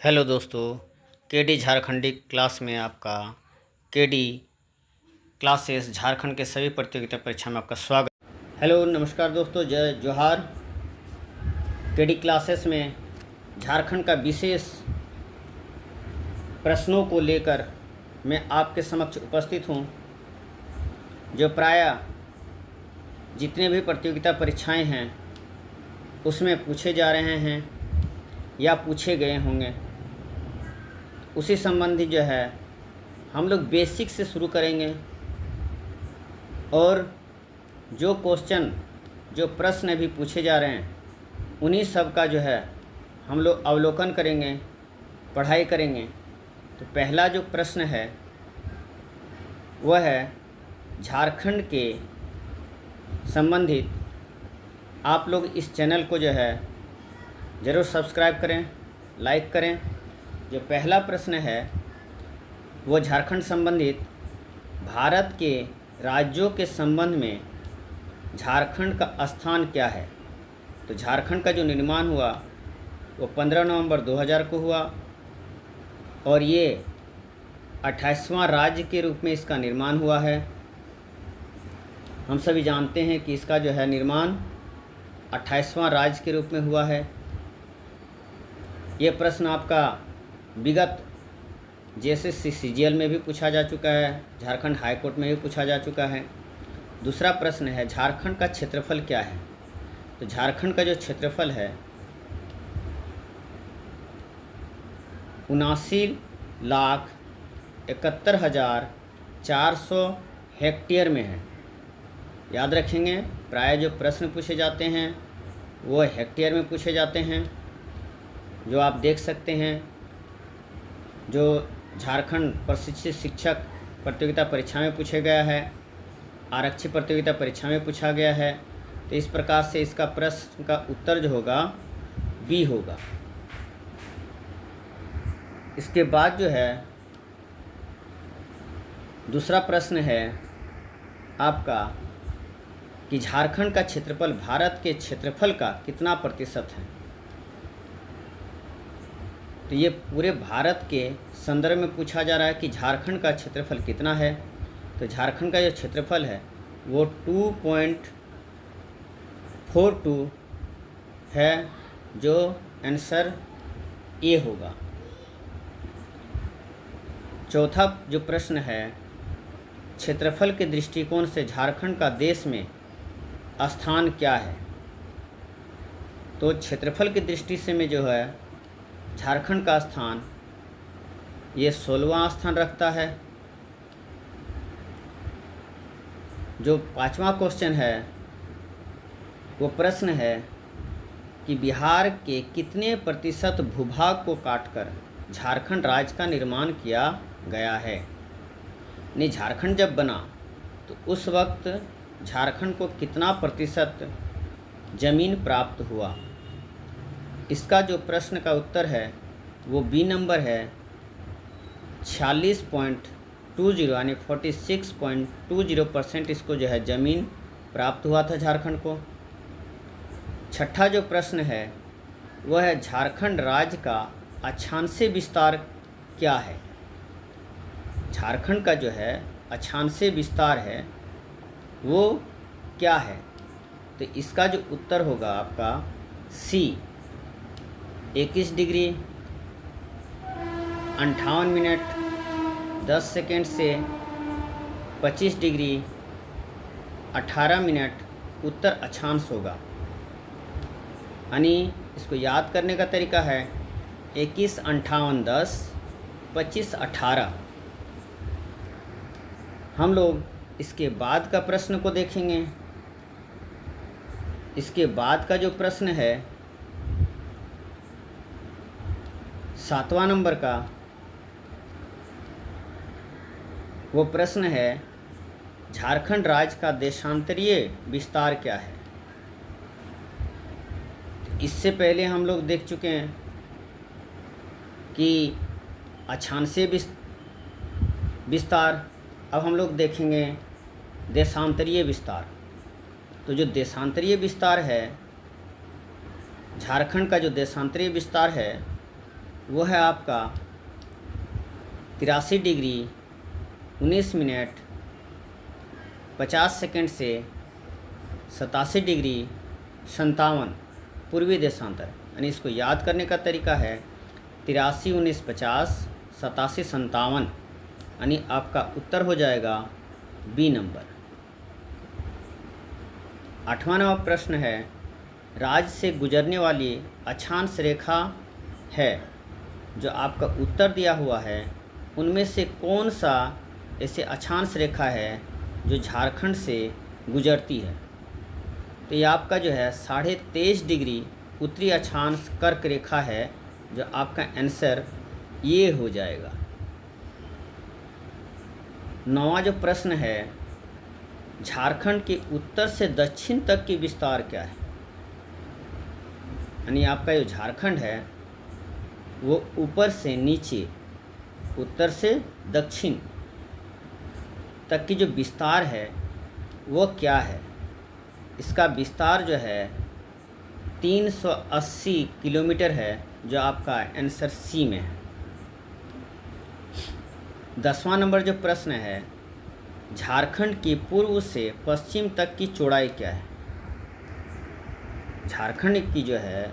Hello दोस्तों, KD झारखंडी class में आपका केडी क्लासेस झारखंड के सभी प्रतियोगिता परीक्षा में आपका स्वागत। हेलो नमस्कार दोस्तों, जय जोहार। केडी क्लासेस में झारखंड का विशेष प्रश्नों को लेकर मैं आपके समक्ष उपस्थित हूँ, जो प्रायः जितने भी प्रतियोगिता परीक्षाएं हैं उसमें पूछे जा रहे हैं या पूछे गए होंगे। उसी संबंधी जो है हम लोग बेसिक से शुरू करेंगे और जो क्वेश्चन जो प्रश्न अभी पूछे जा रहे हैं उन्हीं सब का जो है हम लोग अवलोकन करेंगे, पढ़ाई करेंगे। तो पहला जो प्रश्न है वह है झारखंड के संबंधित। आप लोग इस चैनल को जो है ज़रूर सब्सक्राइब करें, लाइक करें। जो पहला प्रश्न है वो झारखंड संबंधित भारत के राज्यों के संबंध में झारखंड का स्थान क्या है। तो झारखंड का जो निर्माण हुआ वो 15 नवंबर 2000 को हुआ और ये 28वां राज्य के रूप में इसका निर्माण हुआ है। हम सभी जानते हैं कि इसका जो है निर्माण 28वां राज्य के रूप में हुआ है। ये प्रश्न आपका विगत जेएसएससी सीजीएल में भी पूछा जा चुका है, झारखंड हाई कोर्ट में भी पूछा जा चुका है। दूसरा प्रश्न है झारखंड का क्षेत्रफल क्या है। तो झारखंड का जो क्षेत्रफल है 79,71,400 हेक्टेयर में है। याद रखेंगे, प्राय जो प्रश्न पूछे जाते हैं वो हेक्टेयर में पूछे जाते हैं। जो आप देख सकते हैं, जो झारखंड प्रशिक्षित शिक्षक प्रतियोगिता परीक्षा में पूछा गया है, आरक्षी प्रतियोगिता परीक्षा में पूछा गया है। तो इस प्रकार से इसका प्रश्न का उत्तर जो होगा बी होगा। इसके बाद जो है दूसरा प्रश्न है आपका कि झारखंड का क्षेत्रफल भारत के क्षेत्रफल का कितना प्रतिशत है। तो ये पूरे भारत के संदर्भ में पूछा जा रहा है कि झारखंड का क्षेत्रफल कितना है। तो झारखंड का जो क्षेत्रफल है वो 2.42 है, जो आंसर ए होगा। चौथा जो प्रश्न है क्षेत्रफल के दृष्टिकोण से झारखंड का देश में स्थान क्या है। तो क्षेत्रफल की दृष्टि से में जो है झारखंड का स्थान ये 16वां स्थान रखता है। जो पांचवा क्वेश्चन है वो प्रश्न है कि बिहार के कितने प्रतिशत भूभाग को काटकर झारखंड राज्य का निर्माण किया गया है। यानी झारखंड जब बना तो उस वक्त झारखंड को कितना प्रतिशत ज़मीन प्राप्त हुआ। इसका जो प्रश्न का उत्तर है वो बी नंबर है 46.20 यानी 46.20% इसको जो है ज़मीन प्राप्त हुआ था झारखंड को। छठा जो प्रश्न है वह है झारखंड राज्य का अक्षांशीय विस्तार क्या है। झारखंड का जो है अक्षांशीय विस्तार है वो क्या है। तो इसका जो उत्तर होगा आपका सी 21 डिग्री 58 मिनट 10 सेकेंड से 25 डिग्री 18 मिनट उत्तर अक्षांश होगा। यानी इसको याद करने का तरीका है 21 58 10 25 18। हम लोग इसके बाद का प्रश्न को देखेंगे। इसके बाद का जो प्रश्न है 7वां नंबर का वो प्रश्न है झारखंड राज्य का देशांतरीय विस्तार क्या है। इससे पहले हम लोग देख चुके हैं कि अक्षांशीय विस्तार। अब हम लोग देखेंगे देशांतरीय विस्तार। तो जो देशांतरीय विस्तार है, झारखंड का जो देशांतरीय विस्तार है वो है आपका 83 डिग्री 19 मिनट 50 सेकंड से 87 डिग्री 57 पूर्वी देशांतर। यानी इसको याद करने का तरीका है 83 19 50 87 57, यानी आपका उत्तर हो जाएगा बी नंबर। 8वां नंबर प्रश्न है, राज्य से गुजरने वाली अक्षांश रेखा है जो आपका उत्तर दिया हुआ है, उनमें से कौन सा ऐसे अक्षांश रेखा है जो झारखंड से गुजरती है। तो ये आपका जो है 23.5 डिग्री उत्तरी अक्षांश कर्क रेखा है, जो आपका आंसर ये हो जाएगा। 9वां जो प्रश्न है, झारखंड के उत्तर से दक्षिण तक की विस्तार क्या है। यानी आपका जो झारखंड है वो ऊपर से नीचे, उत्तर से दक्षिण तक की जो विस्तार है वो क्या है। इसका विस्तार जो है 380 किलोमीटर है, जो आपका आंसर सी में है। 10वां नंबर जो प्रश्न है, झारखंड की पूर्व से पश्चिम तक की चौड़ाई क्या है। झारखंड की जो है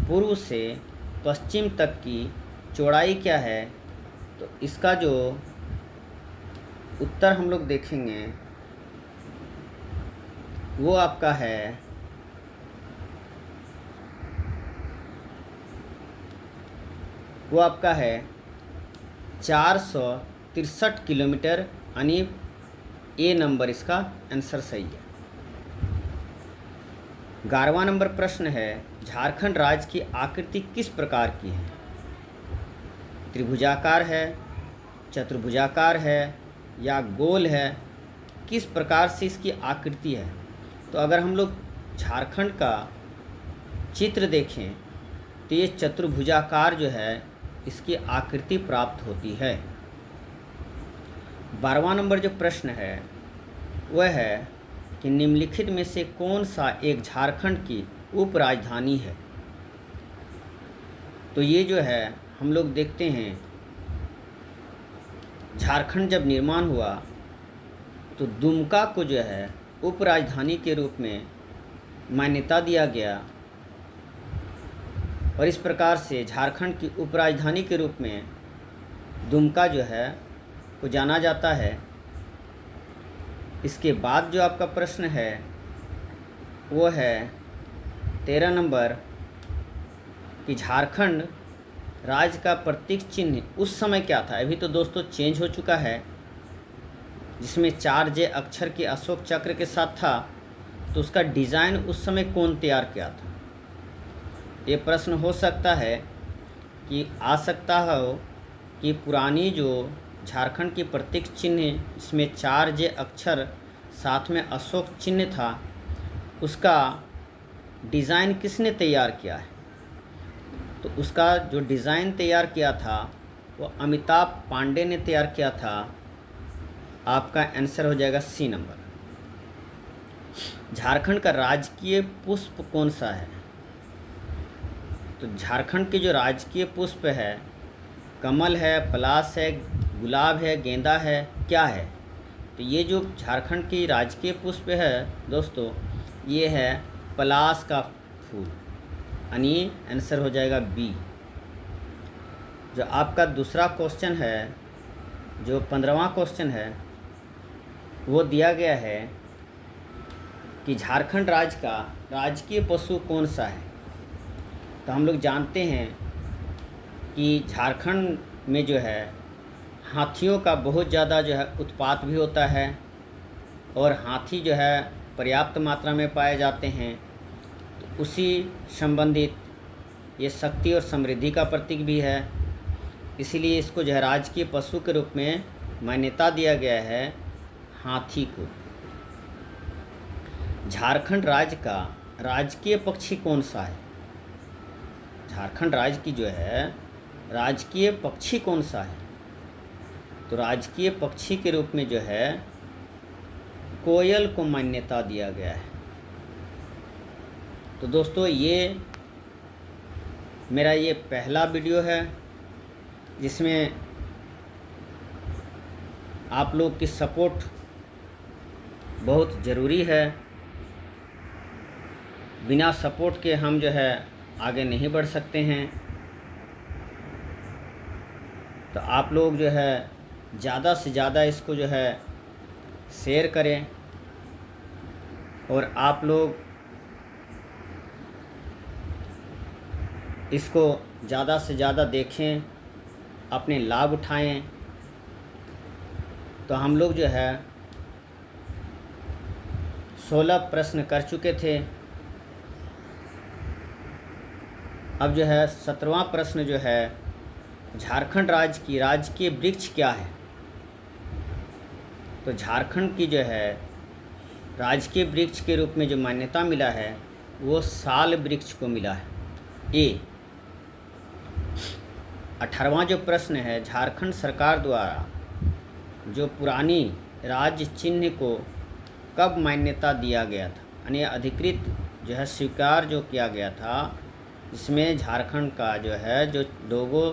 पूर्व से पश्चिम तक की चौड़ाई क्या है, तो इसका जो उत्तर हम लोग देखेंगे वो आपका है 463 किलोमीटर, यानी ए नंबर इसका आंसर सही है। 11वां नंबर प्रश्न है, झारखंड राज्य की आकृति किस प्रकार की है। त्रिभुजाकार है, चतुर्भुजाकार है या गोल है, किस प्रकार से इसकी आकृति है। तो अगर हम लोग झारखंड का चित्र देखें तो ये चतुर्भुजाकार जो है इसकी आकृति प्राप्त होती है। 12वां नंबर जो प्रश्न है वह है कि निम्नलिखित में से कौन सा एक झारखंड की उप राजधानी है। तो ये जो है हम लोग देखते हैं, झारखंड जब निर्माण हुआ तो दुमका को जो है उप राजधानी के रूप में मान्यता दिया गया, और इस प्रकार से झारखंड की उप राजधानी के रूप में दुमका जो है को जाना जाता है। इसके बाद जो आपका प्रश्न है वो है 13 नंबर कि झारखंड राज्य का प्रतीक चिन्ह उस समय क्या था। अभी तो दोस्तों चेंज हो चुका है, जिसमें 4J अक्षर के अशोक चक्र के साथ था, तो उसका डिज़ाइन उस समय कौन तैयार किया था। ये प्रश्न हो सकता है कि आ सकता हो कि पुरानी जो झारखंड की प्रतीक चिन्ह इसमें 4J अक्षर साथ में अशोक चिन्ह था, उसका डिज़ाइन किसने तैयार किया है। तो उसका जो डिज़ाइन तैयार किया था वो अमिताभ पांडे ने तैयार किया था। आपका आंसर हो जाएगा सी नंबर। झारखंड का राजकीय पुष्प कौन सा है। तो झारखंड के जो राजकीय पुष्प है, कमल है, पलाश है, गुलाब है, गेंदा है, क्या है। तो ये जो झारखंड की राजकीय पुष्प है दोस्तों, ये है पलाश का फूल, यानी आंसर हो जाएगा बी। जो आपका दूसरा क्वेश्चन है, जो 15वां क्वेश्चन है, वो दिया गया है कि झारखंड राज्य का राजकीय पशु कौन सा है। तो हम लोग जानते हैं कि झारखंड में जो है हाथियों का बहुत ज़्यादा जो है उत्पात भी होता है, और हाथी जो है पर्याप्त मात्रा में पाए जाते हैं। तो उसी संबंधित ये शक्ति और समृद्धि का प्रतीक भी है, इसीलिए इसको जो है राजकीय पशु के रूप में मान्यता दिया गया है हाथी को। झारखंड राज्य का राजकीय पक्षी कौन सा है। झारखंड राज्य की जो है राजकीय पक्षी कौन सा है। तो राजकीय पक्षी के रूप में जो है कोयल को मान्यता दिया गया है। तो दोस्तों ये मेरा ये पहला वीडियो है जिसमें आप लोग की सपोर्ट बहुत ज़रूरी है। बिना सपोर्ट के हम जो है आगे नहीं बढ़ सकते हैं। तो आप लोग जो है ज़्यादा से ज़्यादा इसको जो है शेयर करें और आप लोग इसको ज़्यादा से ज़्यादा देखें, अपने लाभ उठाएं। तो हम लोग जो है 16 प्रश्न कर चुके थे। अब जो है 17वां प्रश्न जो है, झारखंड राज्य की राजकीय वृक्ष क्या है? तो झारखंड की जो है राजकीय वृक्ष के रूप में जो मान्यता मिला है वो साल वृक्ष को मिला है। ए 18वां जो प्रश्न है, झारखंड सरकार द्वारा जो पुरानी राज्य चिन्ह को कब मान्यता दिया गया था, यानी अधिकृत जो है स्वीकार जो किया गया था, जिसमें झारखंड का जो है जो लोगो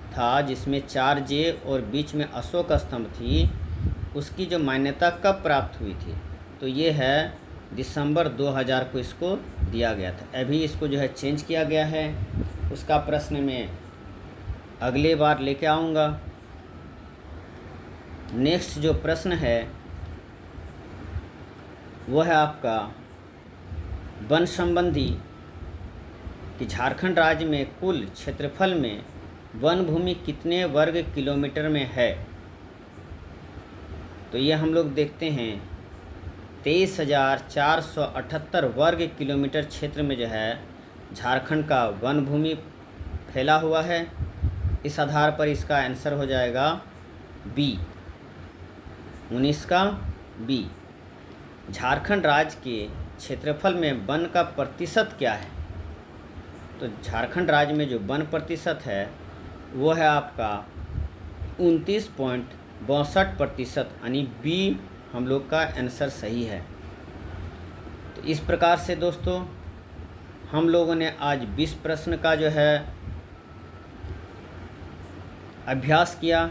था जिसमें 4 जे और बीच में अशोक स्तंभ थी, उसकी जो मान्यता कब प्राप्त हुई थी? तो ये है दिसंबर 2000 को इसको दिया गया था। अभी इसको जो है चेंज किया गया है। उसका प्रश्न मैं अगले बार लेके आऊँगा। नेक्स्ट जो प्रश्न है वो है आपका वन संबंधी कि झारखंड राज्य में कुल क्षेत्रफल में वन भूमि कितने वर्ग किलोमीटर में है? तो ये हम लोग देखते हैं 23,478 वर्ग किलोमीटर क्षेत्र में जो है झारखंड का वन भूमि फैला हुआ है। इस आधार पर इसका आंसर हो जाएगा बी, 19 का बी। झारखंड राज्य के क्षेत्रफल में वन का प्रतिशत क्या है? तो झारखंड राज्य में जो वन प्रतिशत है वो है आपका 29.62%, यानी बी हम लोग का आंसर सही है। तो इस प्रकार से दोस्तों हम लोगों ने आज 20 प्रश्न का जो है अभ्यास किया।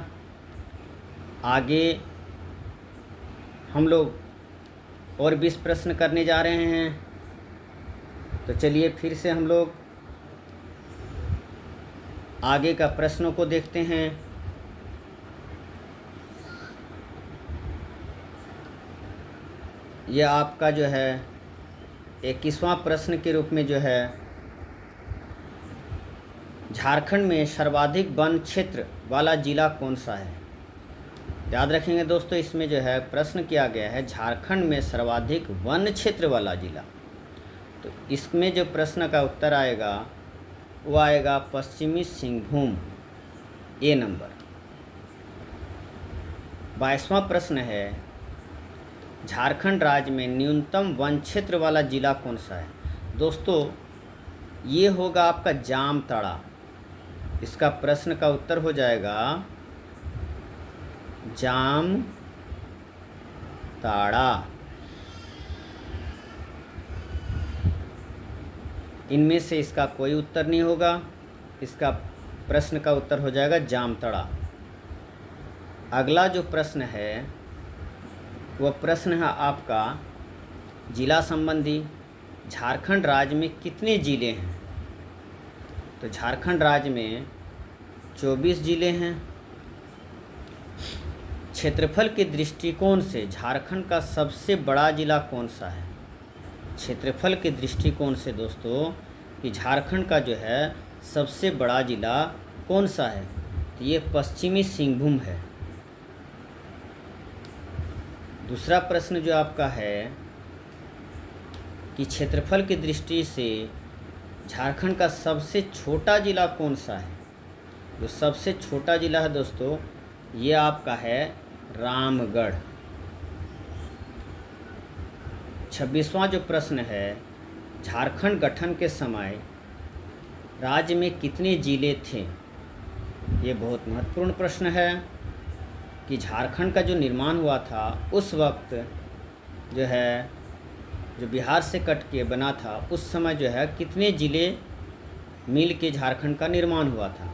आगे हम लोग और 20 प्रश्न करने जा रहे हैं। तो चलिए फिर से हम लोग आगे का प्रश्नों को देखते हैं। यह आपका जो है 21वां प्रश्न के रूप में जो है, झारखंड में सर्वाधिक वन क्षेत्र वाला जिला कौन सा है? याद रखेंगे दोस्तों, इसमें जो है प्रश्न किया गया है झारखंड में सर्वाधिक वन क्षेत्र वाला जिला। तो इसमें जो प्रश्न का उत्तर आएगा वो आएगा पश्चिमी सिंहभूम, ए नंबर। 22वां प्रश्न है, झारखंड राज्य में न्यूनतम वन क्षेत्र वाला जिला कौन सा है? दोस्तों ये होगा आपका जामताड़ा। इसका प्रश्न का उत्तर हो जाएगा जामताड़ा। इनमें से इसका कोई उत्तर नहीं होगा। इसका प्रश्न का उत्तर हो जाएगा जामताड़ा। अगला जो प्रश्न है वह प्रश्न है आपका जिला संबंधी। झारखंड राज्य में कितने ज़िले हैं? तो झारखंड राज्य में 24 ज़िले हैं। क्षेत्रफल के दृष्टिकोण से झारखंड का सबसे बड़ा ज़िला कौन सा है? क्षेत्रफल के दृष्टिकोण से दोस्तों कि झारखंड का जो है सबसे बड़ा ज़िला कौन सा है? तो ये पश्चिमी सिंहभूम है। दूसरा प्रश्न जो आपका है कि क्षेत्रफल की दृष्टि से झारखंड का सबसे छोटा ज़िला कौन सा है? जो सबसे छोटा ज़िला है दोस्तों ये आपका है रामगढ़। 26वां जो प्रश्न है, झारखंड गठन के समय राज्य में कितने ज़िले थे? ये बहुत महत्वपूर्ण प्रश्न है कि झारखंड का जो निर्माण हुआ था उस वक्त जो है जो बिहार से कट के बना था उस समय जो है कितने ज़िले मिल के झारखंड का निर्माण हुआ था।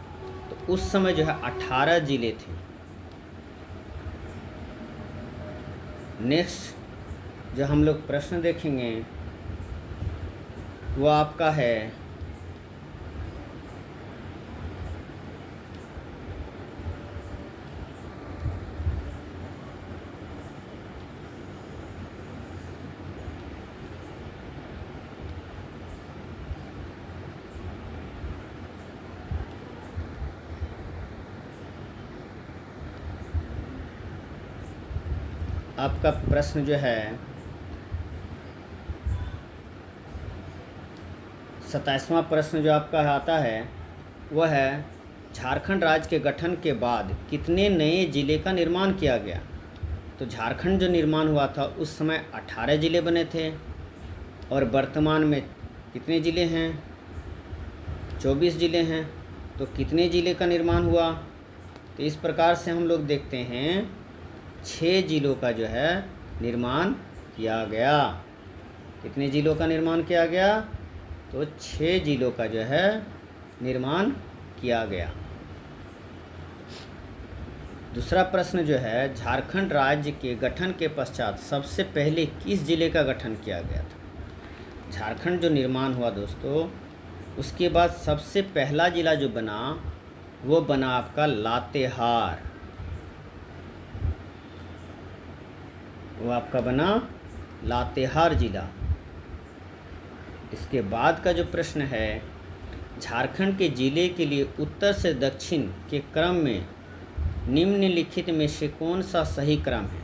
तो उस समय जो है 18 जिले थे। नेक्स्ट जो हम लोग प्रश्न देखेंगे वो आपका है आपका प्रश्न जो है 27वां प्रश्न जो आपका आता है वह है झारखंड राज्य के गठन के बाद कितने नए ज़िले का निर्माण किया गया। तो झारखंड जो निर्माण हुआ था उस समय 18 ज़िले बने थे और वर्तमान में कितने ज़िले हैं, 24 ज़िले हैं। तो कितने ज़िले का निर्माण हुआ, तो इस प्रकार से हम लोग देखते हैं 6 ज़िलों का जो है निर्माण किया गया। कितने ज़िलों का निर्माण किया गया, तो 6 ज़िलों का जो है निर्माण किया गया। दूसरा प्रश्न जो है झारखंड राज्य के गठन के पश्चात सबसे पहले किस ज़िले का गठन किया गया था। झारखंड जो निर्माण हुआ दोस्तों, उसके बाद सबसे पहला ज़िला जो बना वो बना आपका लातेहार। वो आपका बना लातेहार ज़िला। इसके बाद का जो प्रश्न है झारखंड के ज़िले के लिए उत्तर से दक्षिण के क्रम में निम्नलिखित में से कौन सा सही क्रम है।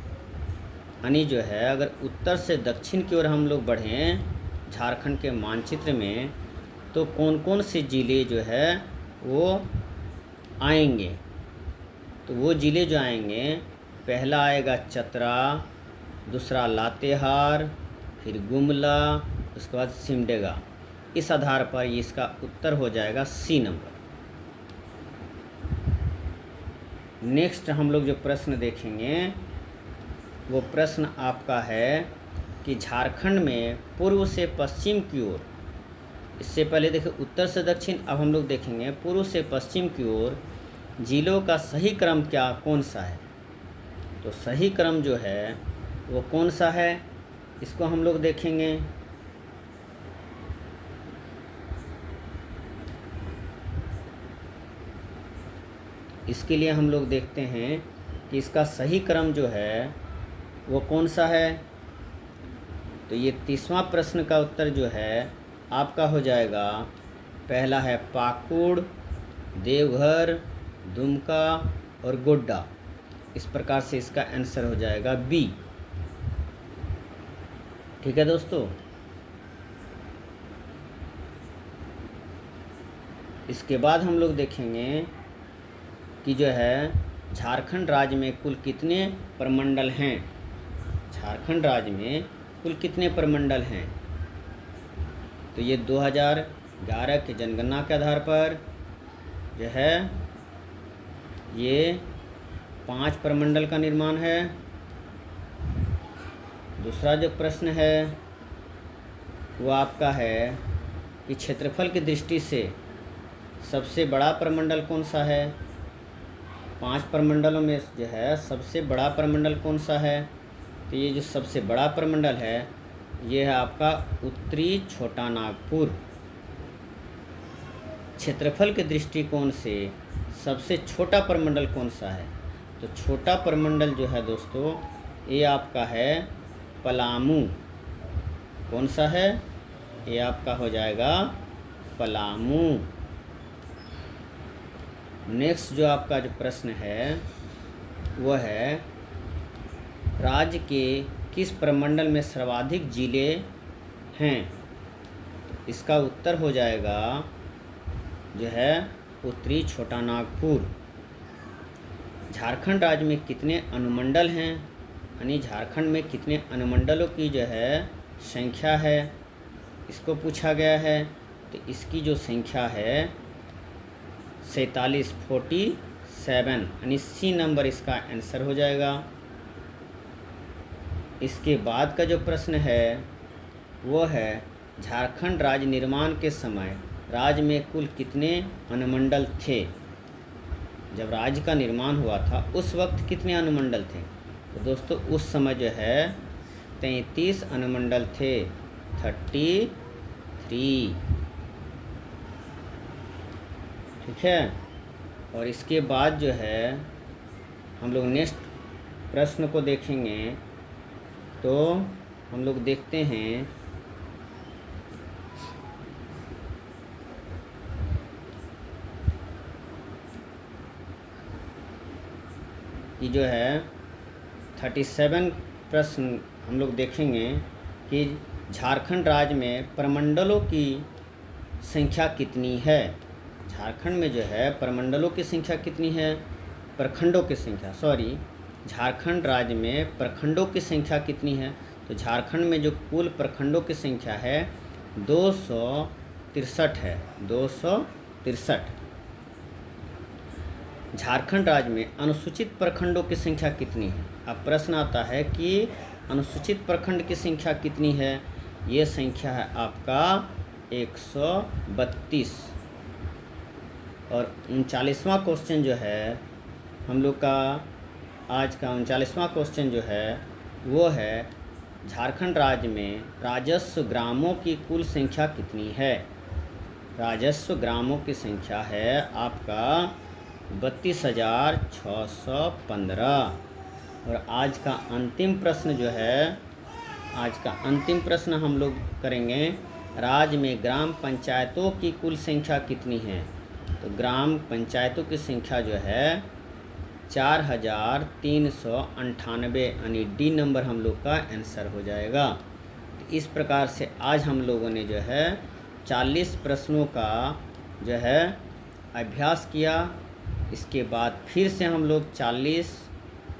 यानी जो है अगर उत्तर से दक्षिण की ओर हम लोग बढ़ें झारखंड के मानचित्र में तो कौन कौन से ज़िले जो है वो आएंगे। तो वो ज़िले जो आएंगे, पहला आएगा चतरा, दूसरा लातेहार, फिर गुमला, उसके बाद सिमडेगा। इस आधार पर इसका उत्तर हो जाएगा सी नंबर। नेक्स्ट हम लोग जो प्रश्न देखेंगे वो प्रश्न आपका है कि झारखंड में पूर्व से पश्चिम की ओर, इससे पहले देखिए उत्तर से दक्षिण, अब हम लोग देखेंगे पूर्व से पश्चिम की ओर जिलों का सही क्रम क्या कौन सा है। तो सही क्रम जो है वो कौन सा है, इसको हम लोग देखेंगे। इसके लिए हम लोग देखते हैं कि इसका सही क्रम जो है वो कौन सा है। तो ये 30वां प्रश्न का उत्तर जो है आपका हो जाएगा, पहला है पाकुड़, देवघर, दुमका और गोड्डा। इस प्रकार से इसका आंसर हो जाएगा बी। ठीक है दोस्तों। इसके बाद हम लोग देखेंगे कि जो है झारखंड राज्य में कुल कितने प्रमंडल हैं। झारखंड राज्य में कुल कितने प्रमंडल हैं। तो ये 2011 के जनगणना के आधार पर जो है ये 5 प्रमंडल का निर्माण है। दूसरा जो प्रश्न है वो आपका है कि क्षेत्रफल की दृष्टि से सबसे बड़ा प्रमंडल कौन सा है। 5 प्रमंडलों में जो है सबसे बड़ा प्रमंडल कौन सा है। तो ये जो सबसे बड़ा प्रमंडल है ये है आपका उत्तरी छोटा नागपुर। क्षेत्रफल के दृष्टिकोण से सबसे छोटा प्रमंडल कौन सा है। तो छोटा प्रमंडल जो है दोस्तों ये आपका है पलामू। कौन सा है, ये आपका हो जाएगा पलामू। नेक्स्ट जो आपका जो प्रश्न है वो है राज्य के किस प्रमंडल में सर्वाधिक जिले हैं। इसका उत्तर हो जाएगा जो है उत्तरी छोटा नागपुर। झारखंड राज्य में कितने अनुमंडल हैं, यानी झारखंड में कितने अनुमंडलों की जो है संख्या है, इसको पूछा गया है। तो इसकी जो संख्या है 47 यानी सी नंबर इसका आंसर हो जाएगा। इसके बाद का जो प्रश्न है वो है झारखंड राज्य निर्माण के समय राज्य में कुल कितने अनुमंडल थे? जब राज्य का निर्माण हुआ था उस वक्त कितने अनुमंडल थे? तो दोस्तों उस समय जो है 33 अनुमंडल थे, 33। ठीक है। और इसके बाद जो है हम लोग नेक्स्ट प्रश्न को देखेंगे। तो हम लोग देखते हैं कि जो है 37 प्रश्न हम लोग देखेंगे कि झारखंड राज्य में प्रमंडलों की संख्या कितनी है। झारखंड में जो है प्रमंडलों की संख्या कितनी है, प्रखंडों की संख्या, झारखंड राज्य में प्रखंडों की संख्या कितनी है? तो झारखंड में जो कुल प्रखंडों की संख्या है 263 है, 263। झारखंड राज्य में अनुसूचित प्रखंडों की संख्या कितनी है? अब प्रश्न आता है कि अनुसूचित प्रखंड की संख्या कितनी है? ये संख्या है आपका 132। और 39वां क्वेश्चन जो है हम लोग का आज का 39वां क्वेश्चन जो है वो है झारखंड राज्य में राजस्व ग्रामों की कुल संख्या कितनी है? राजस्व ग्रामों की संख्या है आपका 32,615। और आज का अंतिम प्रश्न जो है, आज का अंतिम प्रश्न हम लोग करेंगे, राज्य में ग्राम पंचायतों की कुल संख्या कितनी है? तो ग्राम पंचायतों की संख्या जो है 4,398, यानी डी नंबर हम लोग का आंसर हो जाएगा। तो इस प्रकार से आज हम लोगों ने जो है 40 प्रश्नों का जो है अभ्यास किया। इसके बाद फिर से हम लोग 40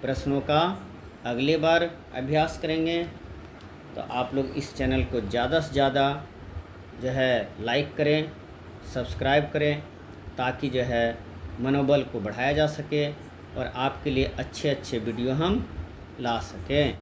प्रश्नों का अगले बार अभ्यास करेंगे। तो आप लोग इस चैनल को ज़्यादा से ज़्यादा जो है लाइक करें, सब्सक्राइब करें, ताकि जो है मनोबल को बढ़ाया जा सके और आपके लिए अच्छे अच्छे वीडियो हम ला सकें।